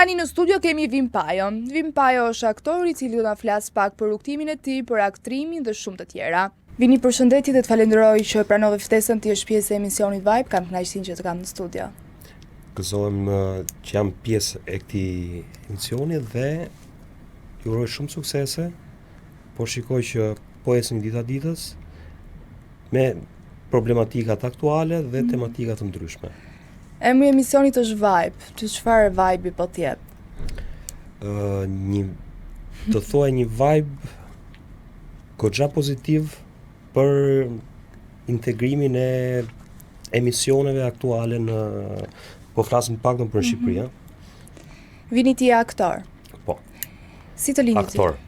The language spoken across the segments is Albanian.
Tani në studio kemi Vim Pajon. Vim Pajo është aktor I cili do na flas pak për rrugtimin e tij, për aktrimin dhe shumë të tjera. Vini, përshëndetje dhe të falenderoj që pranove ftesën të jesh pjesë e emisionit Vibe. Kam kënaqësinë që të kam në studio. Gëzohem që jam pjesë e këtij emisioni dhe ju uroj shumë suksese, por shikoj që po ecën dita ditës me problematikat aktuale dhe tematikat të ndryshme. Emri I emisionit është Vibe. Çfarë vibe po t'jep? Të thuaj një vibe goxha pozitiv për integrimin e emisioneve aktuale po flasim pak për Shqipëri. Vini ti je aktor. Po. Si të lindit? Aktor.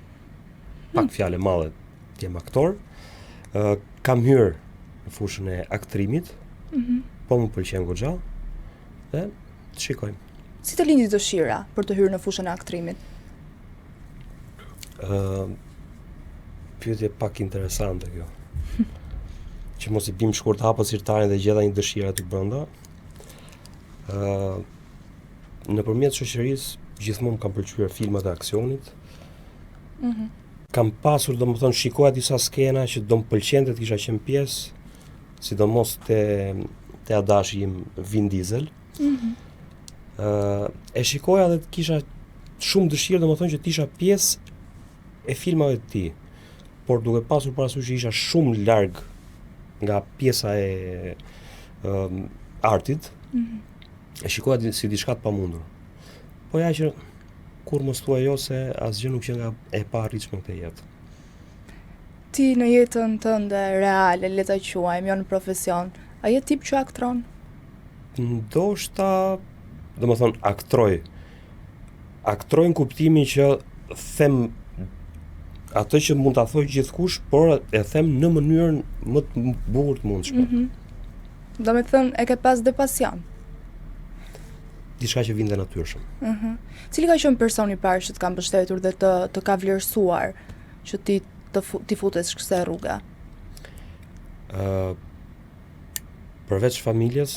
Pak fjalë madhe. Jem aktor. Kam hyrë në fushën e aktrimit. Po më pëlqen goxha. Dhe të shikojmë. Si të lindi dëshira për të hyrë në fushën e aktrimit? Pyetje pak interesante kjo. Që mos I bim shkurt hapës sirtarin dhe gjeta një dëshirë aty brenda. Nëpërmjet shoqërisë gjithmonë kam pëlqyer filmat e aksionit. Kam pasur, domethënë, shikoja disa skena që do më pëlqente të kisha qenë pjesë, sidomos te adashi im Vin Diesel. E shikoja dhe të kisha shumë dëshirë, domethënë, që të isha pjesë e filmave të tij, por duke pasur parasysh që isha shumë larg nga pjesa e artit, e shikoja si diçka të pamundur. Po ja që kur mos thuaj jo se asgjë nuk që nga e paarritshme këtë jetë. Ti në jetën tënde reale, le ta quajmë, jo në profesion, a je tip që aktron? Ndoshta, domethënë, aktroj në kuptimin që them atë që mund ta thoj gjithkush, por e them në mënyrën më të bukur të mundshme. Domethënë, e ke pas dhe pasion. Diçka që vjen dhe natyrshëm. Cili ka qenë personi I parë që të ka mbështetur dhe të ka vlerësuar që ti futesh kësaj rruga? Përveç familjes,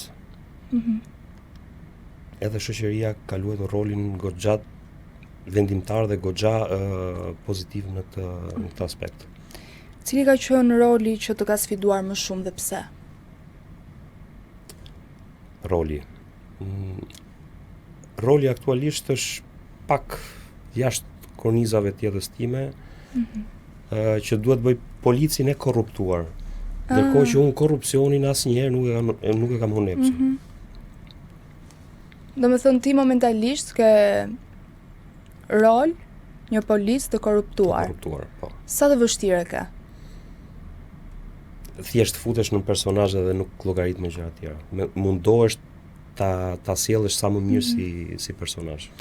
edhe shoqëria ka luajtur rolin goxha vendimtar dhe goxha pozitiv në këtë aspekt. Cili ka qenë roli që të ka sfiduar më shumë dhe pse? Roli aktualisht është pak jashtë kornizave të jetës time, që duhet bëj policin e korruptuar. Ndërkohë që unë korrupsionin asnjëherë nuk e kam hunepsur. Domethënë ti momentalisht ke rol një polic të korruptuar. Po. Sa të vështirë ka? Thjesht futesh në personazhe dhe nuk llogarit me gjëra të tjera. Mundohesh ta sjellësh sa më mirë si personazh.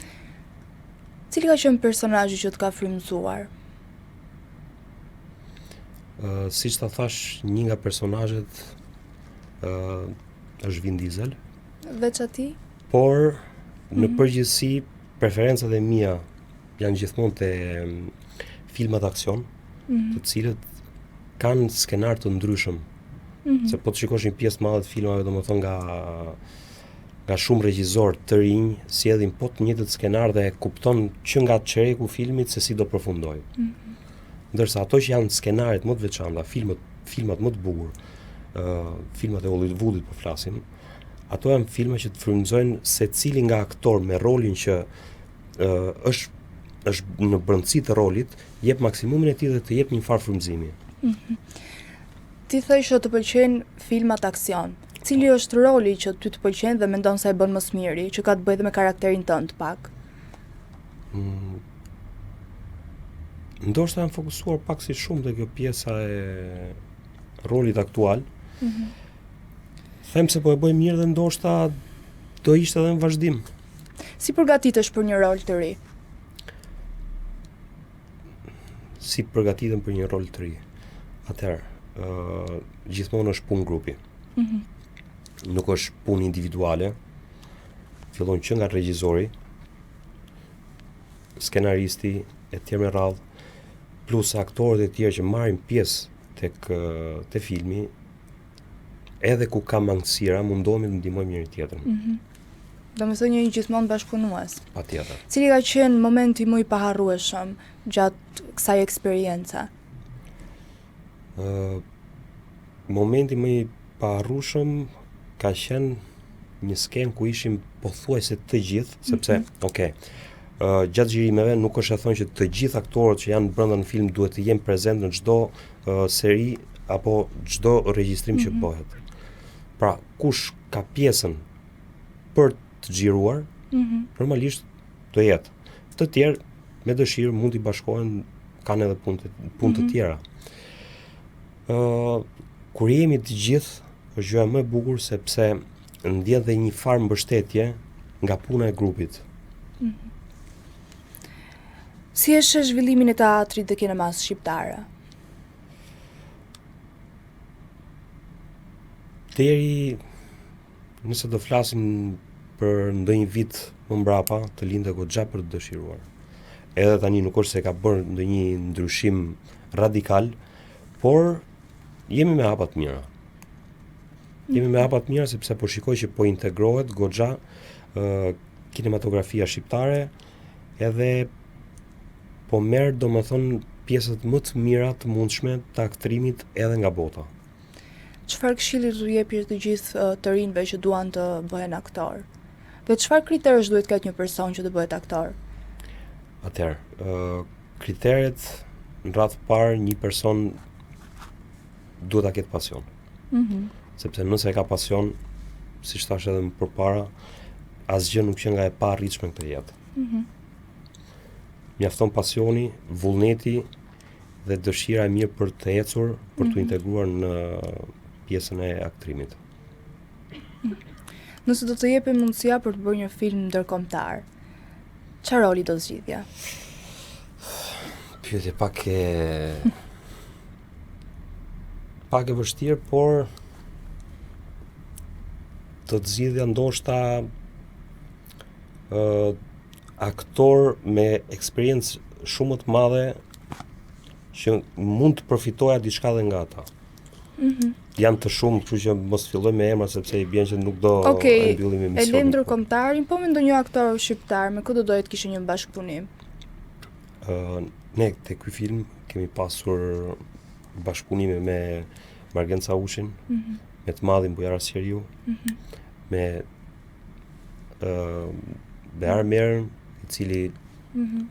Cili ka qenë personazhi që të ka frymëzuar? Siç ta thash, një nga personazhet është Vin Diesel. Veç atij? Por në përgjithësi preferencat e mia janë gjithmonë te filmat aksion, të cilët kanë skenar të ndryshëm. Se po të shikosh një pjesë të madhe të filmave, domethënë nga shumë regjizor të rinj, sjellin po të njëjtët skenar dhe kupton që nga çereku filmit se si do përfundoj. Ndërsa ato që janë skenaret më të veçanta, filmat më të bukur, filmat e Hollywoodit po flasim, ato janë filma që të frymëzojnë secili nga aktor me rolin që është në brendësi të rolit, jep maksimumin e tij dhe të jep një farë frymëzimi. Ti thoj që të pëlqejnë filmat aksion. Cili është roli që ty të pëlqen dhe mendon se e bën më së miri, që ka të bëjë me karakterin tënd pak? Ndoshta jam fokusuar pak si shumë te kjo pjesa e rolit aktual. Them se po e bëj mirë dhe ndoshta do ishte edhe në vazhdim. Si përgatitesh për një rol të ri? Si përgatitem për një rol të ri? Atëherë, gjithmonë është punë grupi. Nuk është punë individuale. Fillon që nga regjizori, skenaristi e tjerë me radhë, plus aktorët e tjerë që marrin pjesë te filmi, edhe ku ka mangësira, mundohemi të ndihmojmë njëri tjetrin. Domethënë një gjithmonë bashkëpunues. Patjetër. Cili ka qenë momenti më i paharrueshëm gjatë kësaj eksperience? Momenti më i paharrueshëm ka qenë një skenë ku ishim pothuajse të gjithë, sepse, gjatë xhirimeve nuk është e thonë që të gjithë aktorët që janë brenda në film duhet të jenë prezent në çdo seri apo çdo regjistrim që bëhet. Pra, kush ka pjesën për të xhiruar, normalisht do jetë. Të tjerë me dëshirë mund t'i bashkohen, kanë edhe punë të tjera. Kur jemi të gjithë, është gjëja më e bukur sepse ndjen dhe një farë mbështetje nga puna e grupit. Si e sheh zhvillimin e teatrit dhe kinemas shqiptare? Deri, nëse do flasim për ndonjë vit më mbrapa, të lindte goxha për të dëshiruar. Edhe tani nuk është se ka bërë ndonjë ndryshim radikal, por jemi me hapa të mira. Jemi me hapa të mira sepse po shikoj që po integrohet goxha kinematografia shqiptare, edhe po merr domethënë pjesët më të mira të mundshme të aktrimit edhe nga bota. Çfarë këshilli do jepësh të gjithë të rinjve që duan të bëhen aktor? Dhe çfarë kriterësh duhet ketë një person që të bëhet aktor? Atëherë, kriteret në radhë parë një person duhet ta ketë pasion. Sepse nëse ka pasion, siç thash edhe më përpara, asgjë nuk që nga e paarritshme këtë jetë. Mjafton pasioni, vullneti dhe dëshira e mirë për të ecur, për të integruar në pjesën e aktrimit. Nëse do të jepim mundësia për të bërë një film ndërkombëtar, çfarë roli do zgjidhja? Pyetje pak e vështirë, por do të zgjidhja ndoshta aktor me eksperiencë shumë më të madhe që mund të përfitoja diçka dhe nga ata. Janë të shumë, kështu që mos filloj me emra sepse i bën që nuk do e mbyllim emisionin. E lëm ndërkombëtarin, po me ndonjë aktor shqiptar, me kë do doje të kishte një bashkëpunim? Ne te ky film kemi pasur bashkëpunime me Margen Caushin, me të madhin Bujar Asjeriu, me Behar Merën, i cili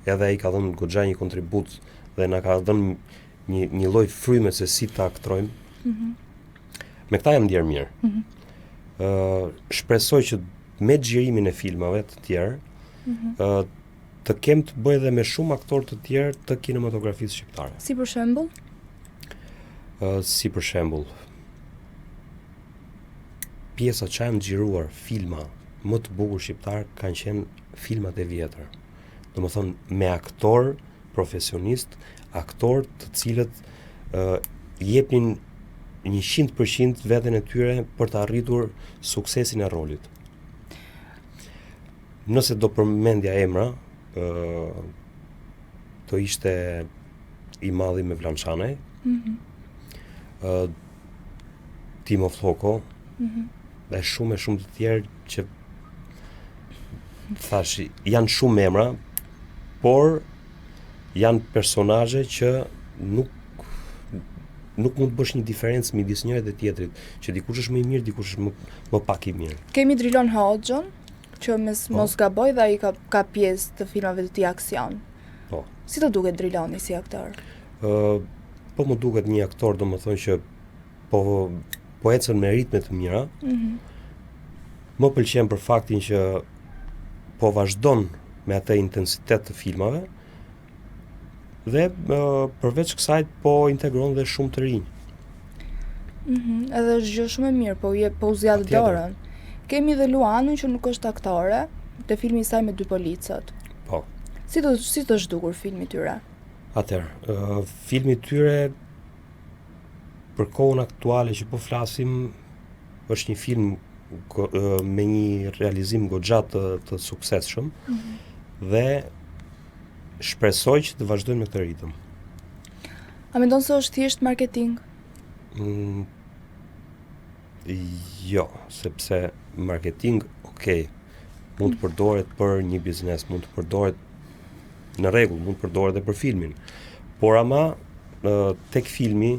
edhe ai ka dhënë goxha një kontribut dhe na ka dhënë një lloj fryme se si ta aktrojmë. Me këta jam ndier mirë. Shpresoj që me xhirimin e filmave të tjerë, të kem të bëj edhe me shumë aktorë të tjerë të kinematografisë shqiptare. Si për shembull? Si për shembull, pjesa që janë xhiruar filma më të bukur shqiptar kanë qenë filmat e vjetër. Domethënë me aktor profesionist, aktor të cilët jepnin 100% veten e tyre për të arritur suksesin e rolit. Nëse do përmendja emra, do ishte i madhi me Vlançanaj, Timo Floko, dhe shumë të tjerë që thash, janë shumë emra, por janë personazhe që nuk mund të bësh një diferencë midis njërit dhe tjetrit, që dikush është më i mirë, dikush është më pak i mirë. Kemi Drilon Hoxhën, që mos gaboj dhe ai ka pjesë të filmave të tij aksion. Po. Si të duket Driloni si aktor? Po më duket një aktor, domethënë që po ecën me ritme të mira. Më pëlqen për faktin që po vazhdon me atë intensitet të filmave dhe përveç kësaj po integron dhe shumë të rinj. Edhe është gjë shumë e mirë, po u zjadë dorën. Kemi dhe Luanën që nuk është aktore, te filmi i saj me dy policët. Po. Si të zhdukur filmi tyre? Atëherë, filmi tyre për kohën aktuale që po flasim është një film me një realizim goxha të suksesshëm dhe shpresoj që të vazhdojnë me këtë ritëm. A mendon se është thjesht marketing? Jo, sepse marketing, Mund të përdoret për një biznes, mund të përdoret në rregull, mund të përdoret edhe për filmin. Por ama tek filmi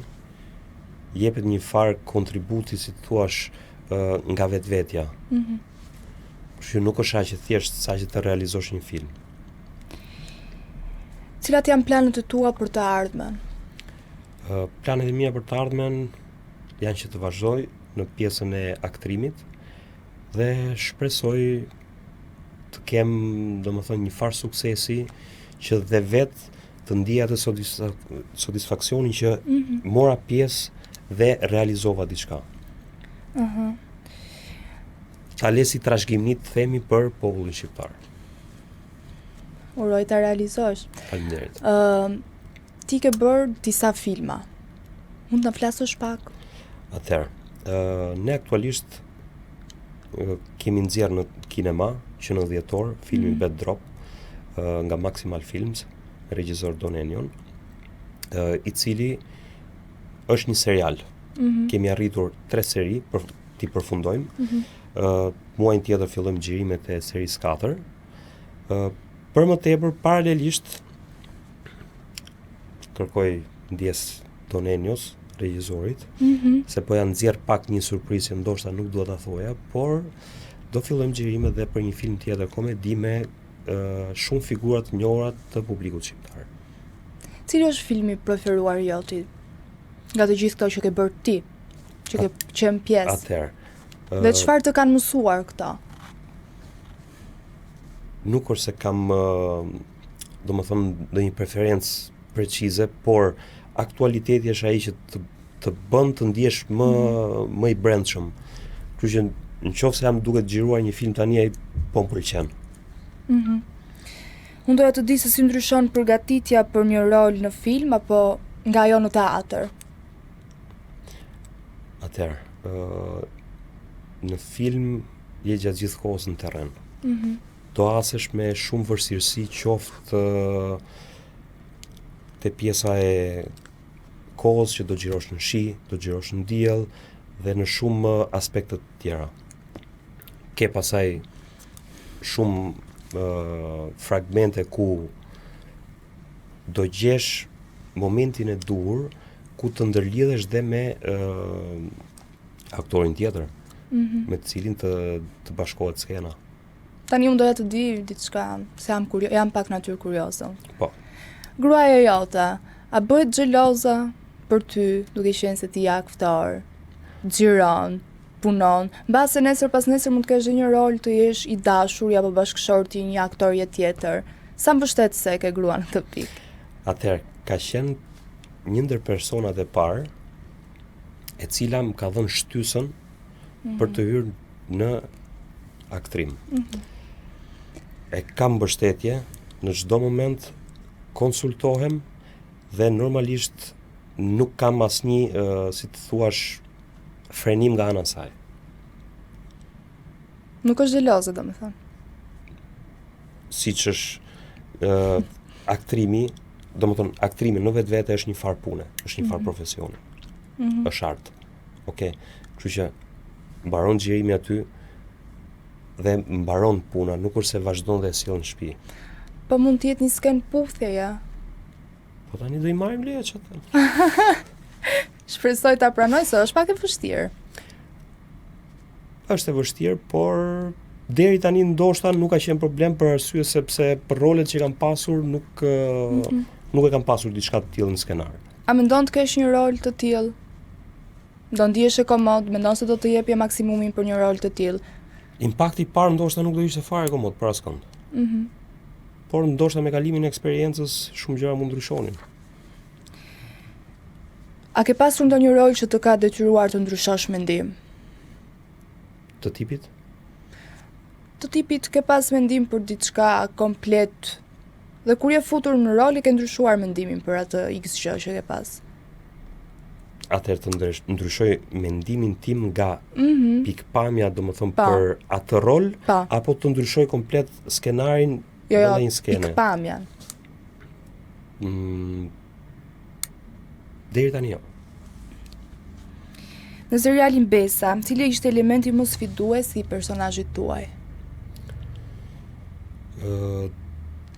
jepet një farë kontributi, si thuash, nga vetvetja. Që nuk është aq e thjeshtë sa që të realizosh një film. Cilat janë planet e tua për të ardhmen? Planet e mia për të ardhmen janë që të vazhdoj në pjesën e aktrimit dhe shpresoj të kem, domethënë, një farë suksesi që dhe vetë të ndij atë satisfaksionin që mora pjesë dhe realizova diçka. Ta le si trashëgimit të themi për popullin shqiptar. Uroj ta realizosh. Faleminderit. Ti ke bërë disa filma. Mund të na flasësh pak? Atëherë, ne aktualisht kemi nxjerrë në kinema që në dhjetor filmin Bad Drop nga Maximal Films, regjisor Don Enion, i cili është një serial. Kemi arritur 3 seri për t'i përfundojmë. Muajin tjetër fillojmë xhirimet e serisë 4. Për më tepër, paralelisht kërkoj ndjes Don Enios, regjisorit, se po janë nxjerr pak një surprizë që ndoshta nuk dua ta thoja, por do fillojmë xhirimet dhe për një film tjetër komedi me shumë figura të njohura të publikut shqiptar. Cili është filmi preferuar joti? Nga të gjithë këto që ke bërë ti, që ke qenë pjesë. Atëherë. Dhe çfarë të kanë mësuar këta? Nuk është se kam, domethënë, ndonjë preferencë precize, por aktualiteti është ai që të bën të ndihesh më i brendshëm. Kështu që nëse jam duke të xhiruar një film tani, ai po më pëlqen. Unë doja të di se si ndryshon përgatitja për një rol në film apo nga ajo në teatr. Atëherë, në film je gjatë gjithë kohës në terren. Do asesh me shumë vështirësi, qoftë te pjesa e kohës që do xhirosh në shi, do xhirosh në diell dhe në shumë aspekte të tjera. Ke pasaj shumë fragmente ku do gjesh momentin e dur ku të ndërlidhesh dhe me aktorin tjetër, me të cilin të bashkohet skena. Tani unë doja të di diçka, se jam pak natyrë kurioze. Po. Gruaja jote, a bëhet xheloza për ty, duke qenë se ti je aktor, xhiron, punon, mbase nesër pas nesër mund të kesh një rol të jesh i dashur apo bashkëshorti i një aktorie tjetër. Sa mbështetëse ke grua në këtë pikë? Atëherë, ka qenë një ndër personat e parë e cila më ka dhënë shtysën për të hyrë në aktrim. E kam mbështetje në çdo moment, konsultohem dhe normalisht nuk kam asnjë, si të thuash, frenim nga ana saj. Nuk është xheloze, domethënë. Siç është aktrimi, domethënë aktrimi në vetvete është një farë pune, është një farë profesioni. Është art. Okej. Kështu që mbaron xhirimi aty dhe mbaron puna, nuk është se vazhdon dhe e sjell në shtëpi. Po mund të jetë një skenë puthjeje. Po tani do i marrim leje çatë. Shpresoj ta pranoj se është pak e vështirë. Është e vështirë, por deri tani ndoshta nuk ka qenë problem për arsye sepse për rolet që kam pasur nuk e kam pasur diçka të tillë në skenar. A mendon të kesh një rol të tillë? Do ndihesh e komod, mendon se do të jepje maksimumin për një rol të tillë? Impakti i parë ndoshta nuk do ishte fare komod për askënd. Por ndoshta me kalimin e eksperiencës shumë gjëra mund ndryshonin. A ke pasur ndonjë rol që të ka detyruar të ndryshosh mendim? Të tipit? Të tipit ke pas mendim për diçka komplet dhe kur je futur në rol i ke ndryshuar mendimin për atë X gjë që ke pas? Atëherë të ndryshoj mendimin tim nga pikpamja, domethënë Pa. për atë rol, Pa. apo të ndryshoj komplet skenarin Jo, dhe një skene. pikpamja. Deri tani jo. Në serialin Besa, cili ishte elementi më sfidues i personazhit tuaj?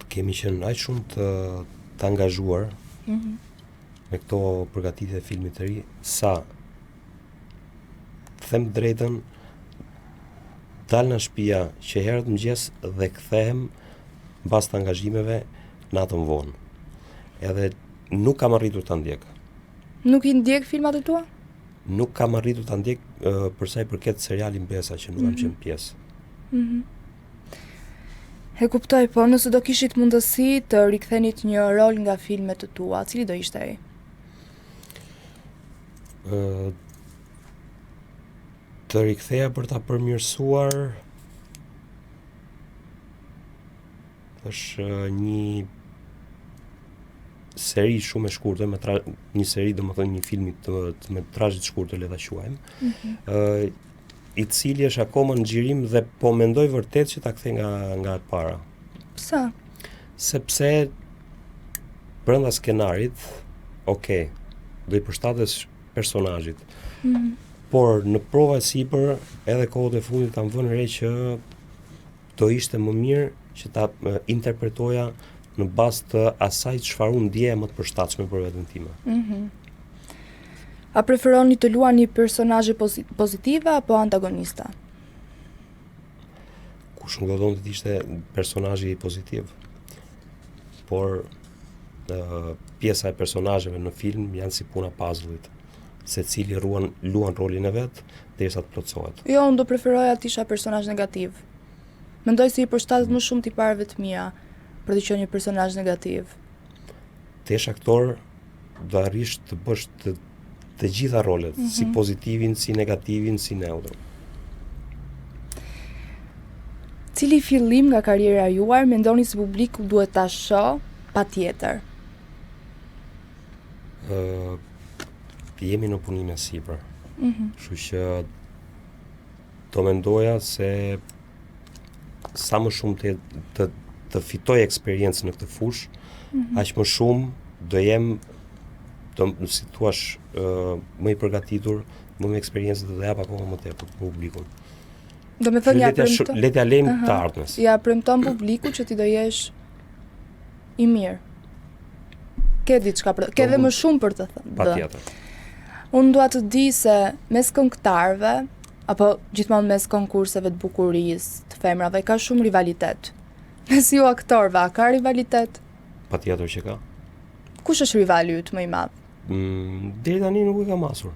Kemi qenë aq shumë të angazhuar me këto përgatitje e filmit të ri, sa të them drejtën, dal nga shtëpia që herët mëngjes dhe kthehem mbas të angazhimeve natën vonë. Edhe nuk kam arritur ta ndjek. Nuk i ndjek filmat e tua? Nuk kam arritur ta ndjek për sa i përket serialit Mbesa që nuk kam qenë pjesë. E kuptoj, po nëse do kishit mundësi të rikthenit një rol nga filmet të tua, cili do ishte ai? Të riktheja për ta përmirësuar është një seri shumë e shkurtër, një seri domethënë një filmi të metrazhit të shkurtër le ta quajmë. I cili është akoma në xhirim dhe po mendoj vërtet që ta kthej nga e para. Pse? Sepse brenda skenarit, okay, do i përshtatesh personazhit. Por në prova e sipër, edhe kohët e fundit kam vënë re që do ishte më mirë që ta interpretoja në bazë të asaj çfarë unë ndjeja më të përshtatshme për veten time. A preferoni të luani personazhe pozitive apo antagonista? Kush nuk do donte të ishte personazhi pozitiv. Por pjesa e personazheve në film janë si puna puzzle-it. Secili luan rolin e vet derisa të plotësohet. Jo, unë do preferoja të isha personazh negativ. Mendoj se i përshtatet më shumë tiparëve të mia për të qenë një personazh negativ. Të jesh aktor, do arrish të bësh të gjitha rolet, si pozitivin, si negativin, si neutrin. Cili fillim nga karriera juaj mendoni se publiku duhet ta shohë patjetër? Jemi në punime sipër. Kështu që do mendoja se sa më shumë të fitoj eksperiencë në këtë fushë, aq më shumë do jem, si thua, më i përgatitur, më me eksperiencë të jap akoma më tepër publikun. Do me thënë le t'ja lejmë të ardhmes. Ja premton publiku që ti do jesh i mirë. Ke diçka ke edhe më shumë për të thënë. Patjetër. Unë dua të di se mes këngëtarëve apo gjithmonë mes konkurseve të bukurisë, të femrave ka shumë rivalitet. Mes ju aktorëve ka rivalitet? Patjetër që ka. Kush është rivali yt më i madh? Deri tani nuk e kam asur.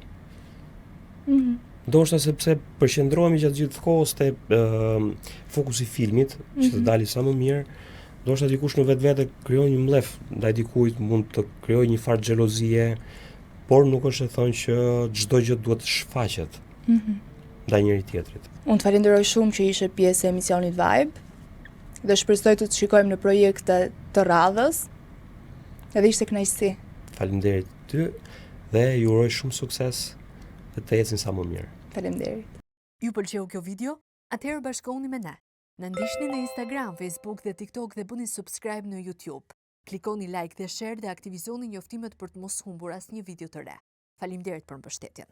Ndoshta sepse përqendrohemi gjatë gjithë kohës te fokusi i filmit, që të dali sa më mirë. Ndoshta dikush në vetvete krijon një mllef ndaj dikujt, mund të krijojë një farë xhelozie, por nuk është e thënë që çdo gjë duhet të shfaqet ndaj njëri tjetrit. Unë të falenderoj shumë që ishe pjesë e emisionit Vibe dhe shpresoj të shikojmë në projekte të radhës. Edhe ishte kënaqësi. Faleminderit ty dhe ju uroj shumë sukses dhe të ecin sa më mirë. Faleminderit. Ju pëlqeu kjo video? Atëherë bashkohuni me ne. Na ndiqni në Instagram, Facebook dhe TikTok dhe bëni subscribe në YouTube. Klikoni like dhe share dhe aktivizoni njoftimet për të mos humbur asnjë video të re. Faleminderit për mbështetjen.